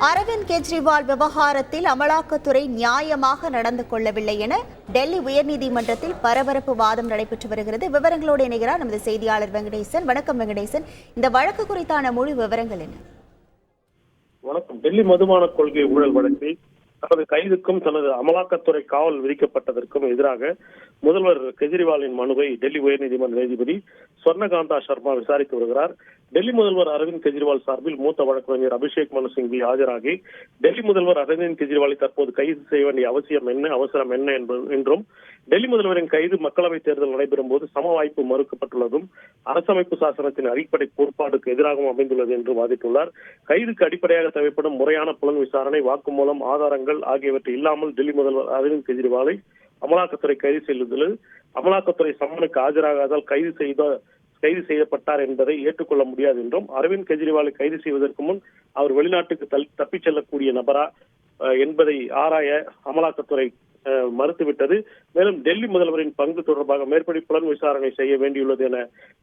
அரவிந்த் கெஜ்ரிவால் விவகாரத்தில் அமலாக்கத்துறை நியாயமாக நடந்து கொள்ளவில்லை என டெல்லி உயர்நீதிமன்றத்தில் பரபரப்பு வாதம் நடைபெற்று வருகிறது. விவரங்களோடு இணைகிறார் நமது செய்தியாளர் வெங்கடேசன். வணக்கம் வெங்கடேசன், இந்த வழக்கு குறித்தான முழு விவரங்கள் என்ன? வணக்கம். டெல்லி மதுபான கொள்கை ஊழல் வழக்கில் தனது கைதுக்கும் தனது அமலாக்கத்துறை காவல் விதிக்கப்பட்டதற்கும் எதிராக முதல்வர் கெஜ்ரிவாலின் மனுவை டெல்லி உயர்நீதிமன்ற நீதிபதி ஸ்வர்ணகாந்தா சர்மா விசாரித்து வருகிறார். டெல்லி முதல்வர் அரவிந்த் கெஜ்ரிவால் சார்பில் மூத்த வழக்கறிஞர் அபிஷேக் மனு சிங்வி ஆஜராகி டெல்லி முதல்வர் அரவிந்த் கெஜ்ரிவாலை தற்போது கைது செய்ய வேண்டிய அவசரம் என்ன என்றும் டெல்லி முதல்வரின் கைது மக்களவைத் தேர்தல் நடைபெறும் போது சம வாய்ப்பு மறுக்கப்பட்டுள்ளதும் அரசமைப்பு சாசனத்தின் அடிப்படை கோட்பாடுக்கு எதிராகவும் அமைந்துள்ளது என்று வாதிட்டுள்ளார். கைதுக்கு அடிப்படையாக தேவைப்படும் முறையான புலன் விசாரணை, வாக்குமூலம், ஆதாரங்கள் ஆகியவற்றை இல்லாமல் டெல்லி முதல்வர் அரவிந்த் கெஜ்ரிவாலை அமலாக்கத்துறை கைது செய்துள்ளது அமலாக்கத்துறை சம்மனுக்கு ஆஜராகாதால் கைது செய்யப்பட்டார் என்பதை ஏற்றுக்கொள்ள முடியாது என்றும், அரவிந்த் கெஜ்ரிவாலை கைது செய்வதற்கு முன் அவர் வெளிநாட்டுக்கு தப்பிச் செல்லக்கூடிய நபரா என்பதை ஆராய அமலாக்கத்துறை மறுத்துவிட்டது. மேலும் டெல்லி முதல்வரின் பங்கு தொடர்பாக மேற்படி புலன் விசாரணை செய்ய வேண்டியுள்ளது என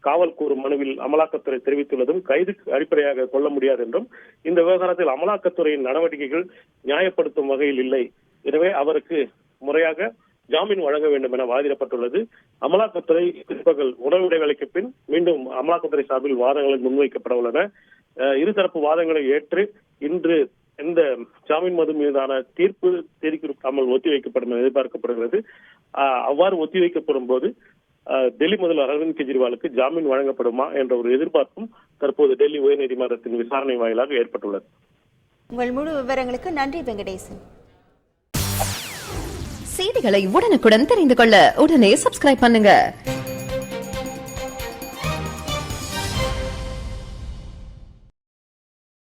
காவல் கூறும் மனுவில் அமலாக்கத்துறை தெரிவித்துள்ளதும் கைதுக்கு அடிப்படையாக கொள்ள முடியாது என்றும், இந்த விவகாரத்தில் அமலாக்கத்துறையின் நடவடிக்கைகள் நியாயப்படுத்தும் வகையில் இல்லை, எனவே அவருக்கு முறையாக ஜாமீன் வழங்க வேண்டும் என வாதிடப்பட்டுள்ளது. அமலாக்கத்துறை பிற்பகல் உணவு இடைவேளைக்கு பின் மீண்டும் அமலாக்கத்துறை சார்பில் வாதங்கள் முன்வைக்கப்பட உள்ளன. இருதரப்பு வாதங்களை ஏற்று இன்று இந்த ஜாமீன் மனு மீதான தீர்ப்பு தேதி குறிப்பிடாமல் ஒத்திவைக்கப்படும் என எதிர்பார்க்கப்படுகிறது. அவ்வாறு ஒத்திவைக்கப்படும் போது டெல்லி முதல்வர் அரவிந்த் கெஜ்ரிவாலுக்கு ஜாமீன் வழங்கப்படுமா என்ற ஒரு எதிர்பார்ப்பும் தற்போது டெல்லி உயர்நீதிமன்றத்தின் விசாரணை வாயிலாக ஏற்பட்டுள்ளது. உங்கள் முழு விவரங்களுக்கு நன்றி வெங்கடேசன். செய்திகளை உடனுக்குடன் தெரிந்து கொள்ள உடனே சப்ஸ்கிரைப் பண்ணுங்க.